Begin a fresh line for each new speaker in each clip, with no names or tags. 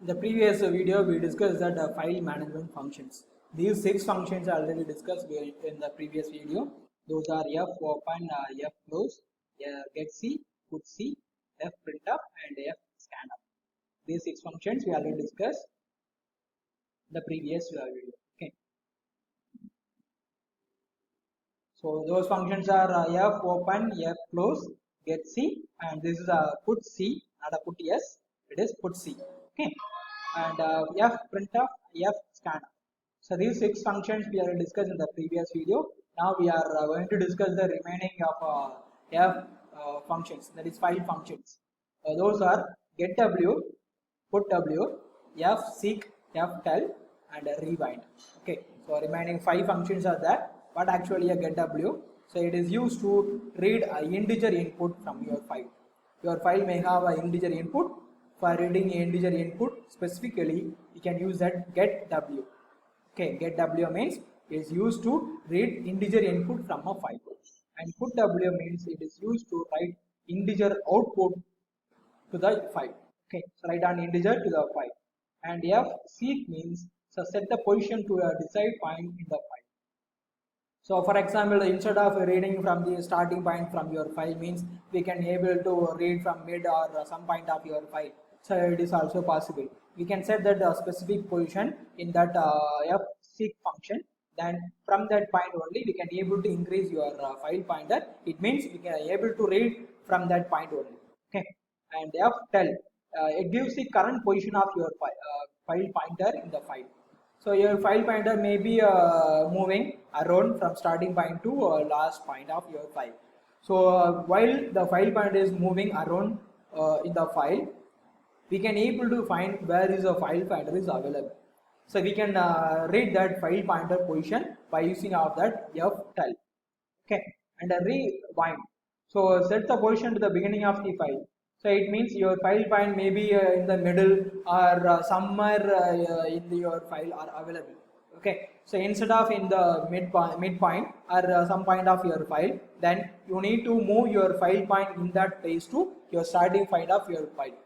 In the previous video, we discussed that file management functions. These 6 functions are already discussed in the previous video. Those are f open, f close, getC, putC, f printf, and f scanf. These 6 functions we already discussed in the previous video. Okay. So those functions are f open, f close, getC, and this is a putC, not a putS. It is putC. Okay. And f printf, f scanf. So these 6 functions we already discussed in the previous video. Now we are going to discuss the remaining of f functions, that is file functions. Those are getW, putW, fseek, ftell, and rewind. Okay, so remaining 5 functions are there. What actually a getW? So it is used to read an integer input from your file. Your file may have an integer input. For reading integer input specifically, you can use that getW. Okay, getW means it is used to read integer input from a file, and putW means it is used to write integer output to the file. Okay, so write an integer to the file. And fseek means so set the position to a desired point in the file. So for example, instead of reading from the starting point from your file means we can able to read from mid or some point of your file. So it is also possible. We can set that specific position in that fseek function. Then from that point only we can able to increase your file pointer. It means we can able to read from that point only. Okay. And ftell, it gives the current position of your file pointer in the file. So your file pointer may be moving around from starting point to last point of your file. So while the file pointer is moving around in the file, we can able to find where is a file pointer is available. So we can read that file pointer position by using of that ftell. Okay, and rewind. So set the position to the beginning of the file. So it means your file point may be in the middle or somewhere in your file are available. Okay, so instead of in the midpoint or some point of your file, then you need to move your file point in that place to your starting point of your file.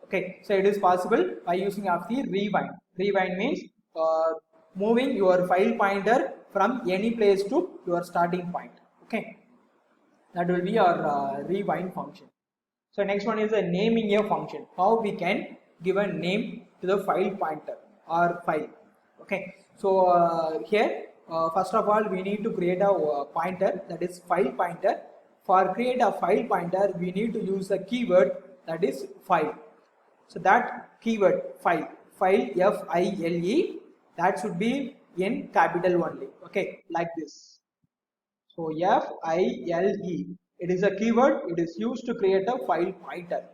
Okay, so it is possible by using of the rewind. Rewind means moving your file pointer from any place to your starting point. Okay, that will be your rewind function. So next one is a naming a function. How we can give a name to the file pointer or file. Okay, so here first of all we need to create a pointer, that is file pointer. For create a file pointer we need to use a keyword, that is file. So that keyword file F-I-L-E, that should be in capital only. Okay, like this. So F-I-L-E, it is a keyword. It is used to create a file pointer.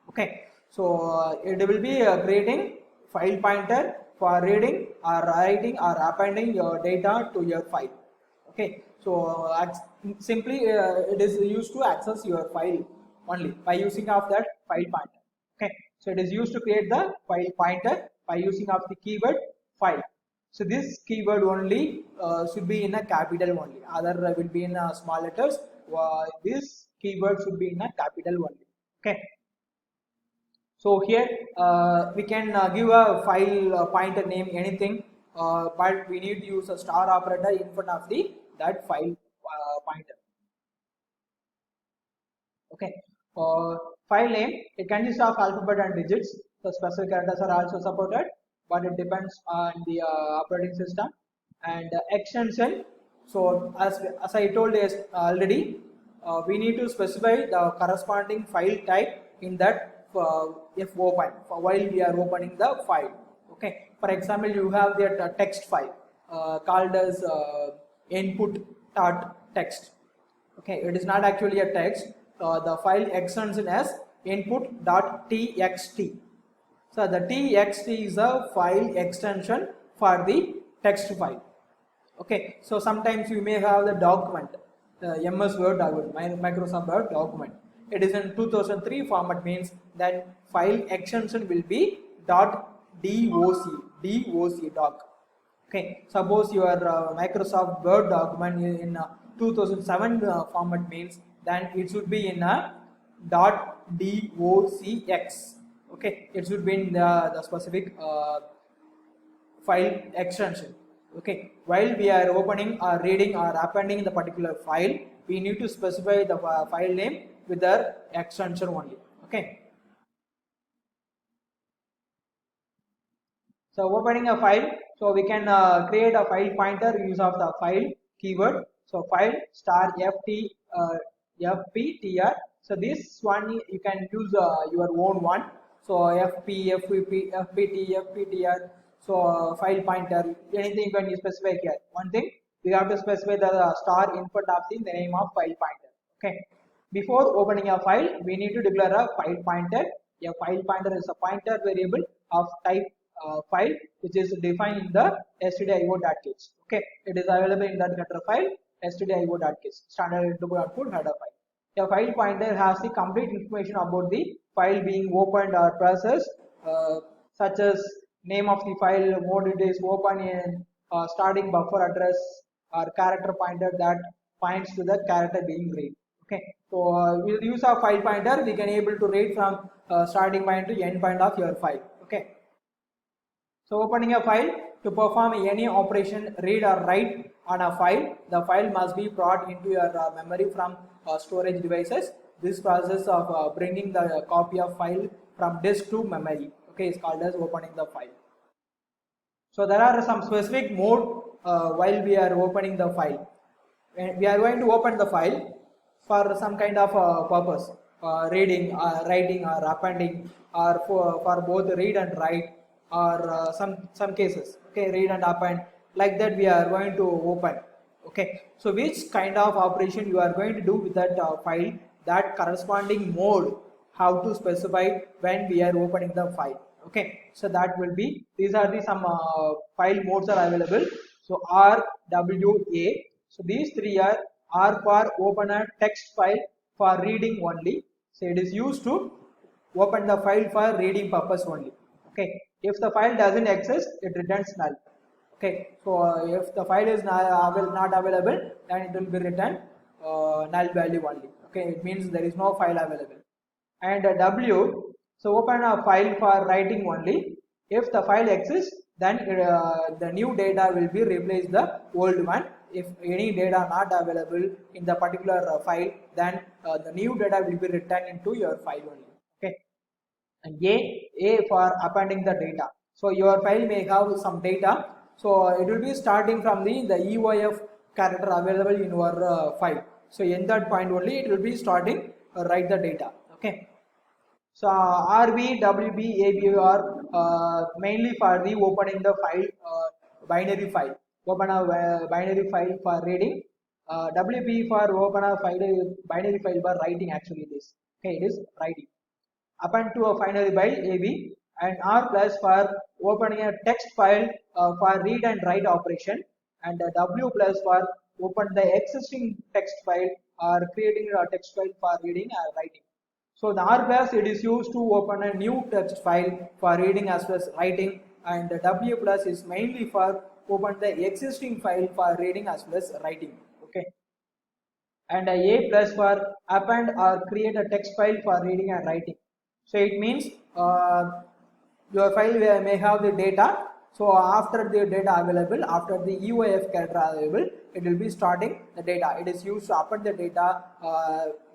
Okay, so it will be creating file pointer for reading or writing or appending your data to your file. Okay, so simply it is used to access your file only by using of that file pointer. Okay, so it is used to create the file pointer by using of the keyword file. So this keyword only should be in a capital only, other will be in small letters. This keyword should be in a capital only. Okay, so here we can give a file pointer name anything, but we need to use a star operator in front of the that file pointer. Okay, file name, it consists of alphabet and digits. So special characters are also supported, but it depends on the operating system. And extension, so as I told you already, we need to specify the corresponding file type in that if open while we are opening the file. Okay, for example, you have that text file called as input.text. Okay, it is not actually a text. The file extension as input.txt. So the txt is a file extension for the text file. Okay, so sometimes you may have the document, MS Word document, Microsoft Word document. It is in 2003 format, means that file extension will be .doc, doc. Okay, suppose your Microsoft Word document in 2007 format, means then it should be in a .docx. Okay, it should be in the specific file extension. Okay, while we are opening or reading or appending the particular file, we need to specify the file name with the extension only. Okay. So opening a file, so we can create a file pointer use of the file keyword. So file star fptr. So this one you can use your own one. So fpt, so file pointer, anything you can specify here. One thing we have to specify the star input of the name of file pointer. Okay. Before opening a file, we need to declare a file pointer. A file pointer is a pointer variable of type file which is defined in the stdio.h. Okay, it is available in that header file stdio.h, standard input output header file. A file pointer has the complete information about the file being opened or processed, such as name of the file, mode it is open in, starting buffer address, or character pointer that points to the character being read. Okay, so we'll use our file pointer. We can able to read from starting point to end point of your file. Okay. So opening a file, to perform any operation read or write on a file, the file must be brought into your memory from storage devices. This process of bringing the copy of file from disk to memory, okay, is called as opening the file. So there are some specific mode while we are opening the file. And we are going to open the file for some kind of purpose, reading, writing, or appending, or for both read and write, or some cases, okay, read and append, like that we are going to open. Okay, so which kind of operation you are going to do with that file, that corresponding mode, how to specify when we are opening the file. Okay, so that will be, these are the some file modes are available. So R, W, A. So these three are R for open a text file for reading only. So it is used to open the file for reading purpose only. Okay, if the file doesn't exist, it returns null. Okay, so if the file is not available, then it will be returned null value only. Okay, it means there is no file available. And W, so open a file for writing only. If the file exists, then the new data will be replaced the old one. If any data not available in the particular file, then the new data will be written into your file only. Okay. And A for appending the data. So your file may have some data. So it will be starting from the EOF character available in your file. So in that point only it will be starting write the data. Okay. So RB, WB, AB are mainly for the opening the file, binary file. Open a binary file for reading. WB for open a file, binary file for writing. Actually, this okay, it is writing. Append to a binary by AB, and R plus for opening a text file for read and write operation, and W plus for open the existing text file or creating a text file for reading or writing. So the R plus, it is used to open a new text file for reading as well as writing, and the W plus is mainly for open the existing file for reading as well as writing. Okay. And A plus for append or create a text file for reading and writing. So it means your file may have the data. So after the data available, after the EOF character available, it will be starting the data. It is used to append the data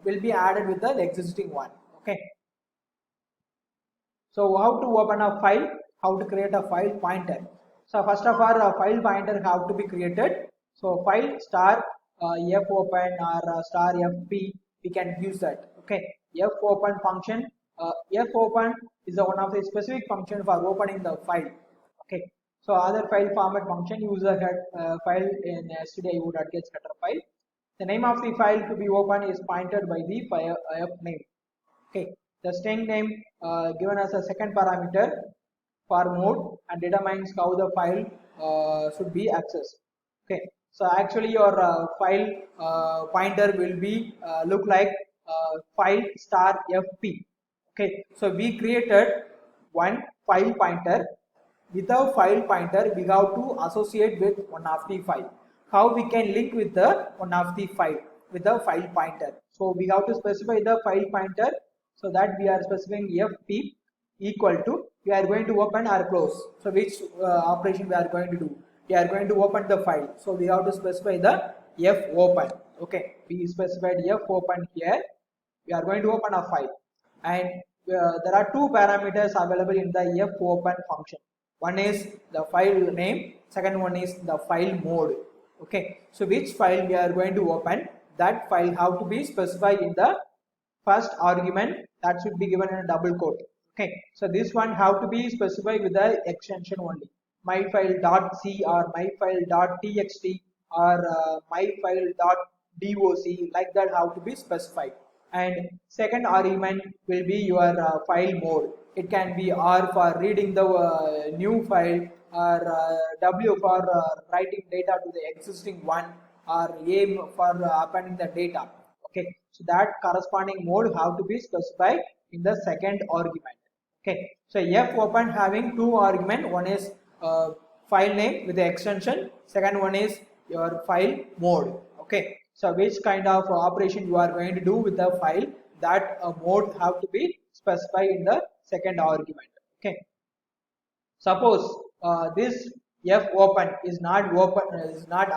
will be added with the existing one. Okay. So how to open a file? How to create a file pointer? So first of all, a file pointer have to be created. So file star f open or star fp, we can use that. Okay. F open function. F open is one of the specific function for opening the file. Okay. So other file format function use a file in stdio.h header file. The name of the file to be opened is pointed by the file f name. Okay. The string name given as a second parameter for mode and determines how the file should be accessed. Okay. So actually your file pointer will be look like file star fp. Okay. So we created one file pointer. Without file pointer, we have to associate with one of the file. How we can link with the one of the file with the file pointer? So we have to specify the file pointer, so that we are specifying fp. equal to, we are going to open or close. So which operation we are going to do? We are going to open the file. So we have to specify the f open. Okay, we specified f open here. We are going to open a file, and there are two parameters available in the f open function. One is the file name, second one is the file mode. Okay, so which file we are going to open, that file have to be specified in the first argument, that should be given in a double quote. Okay, so this one have to be specified with the extension only, myfile.c or myfile.txt or myfile.doc, like that have to be specified. And second argument will be your file mode. It can be R for reading the new file, or W for writing data to the existing one, or A for appending the data. Okay, so that corresponding mode have to be specified in the second argument. Okay, so f open having two argument, one is file name with the extension, second one is your file mode. Okay, so which kind of operation you are going to do with the file, that mode have to be specified in the second argument. Okay, suppose this f open is not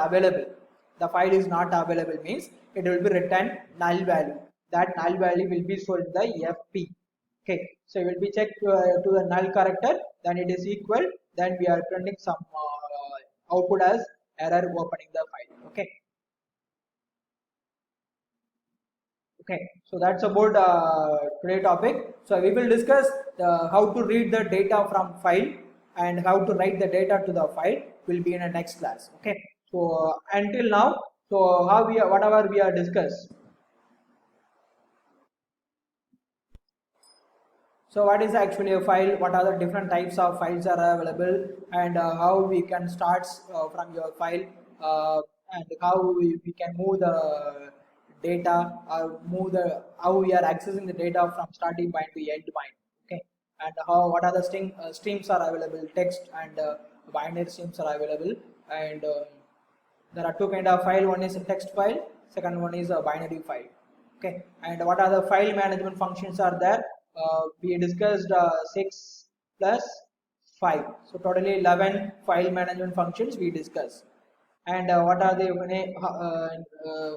available, the file is not available, means it will be written null value. That null value will be stored in the fp. Okay, so it will be checked to the null character, then it is equal, then we are printing some output as error opening the file. Okay. Okay, so that's about today's topic. So we will discuss how to read the data from file and how to write the data to the file will be in the next class. Okay, so until now, so how we are, whatever we are discussed. So what is actually a file, what are the different types of files are available, and how we can start from your file, and how we can move the data, or move the, how we are accessing the data from starting point to end point. Okay, and how, what are the streams are available, text and binary streams are available, and there are two kind of file, one is a text file, second one is a binary file. Okay, and what are the file management functions are there? We discussed 6 plus 5, so totally 11 file management functions we discussed. And what are the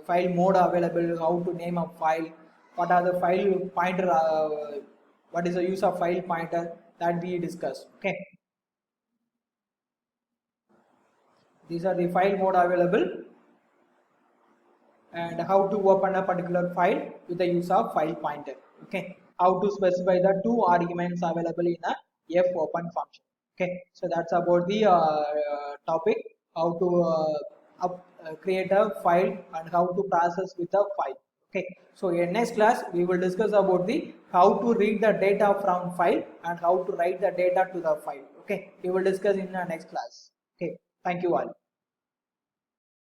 file mode available, how to name a file, what are the file pointer, what is the use of file pointer, that we discussed. Okay, these are the file mode available, and how to open a particular file with the use of file pointer. Okay, how to specify the two arguments available in a f open function. Okay, so that's about the topic, how to create a file and how to process with a file. Okay, so in next class we will discuss about the how to read the data from file and how to write the data to the file. Okay, we will discuss in the next class. Okay, thank you all.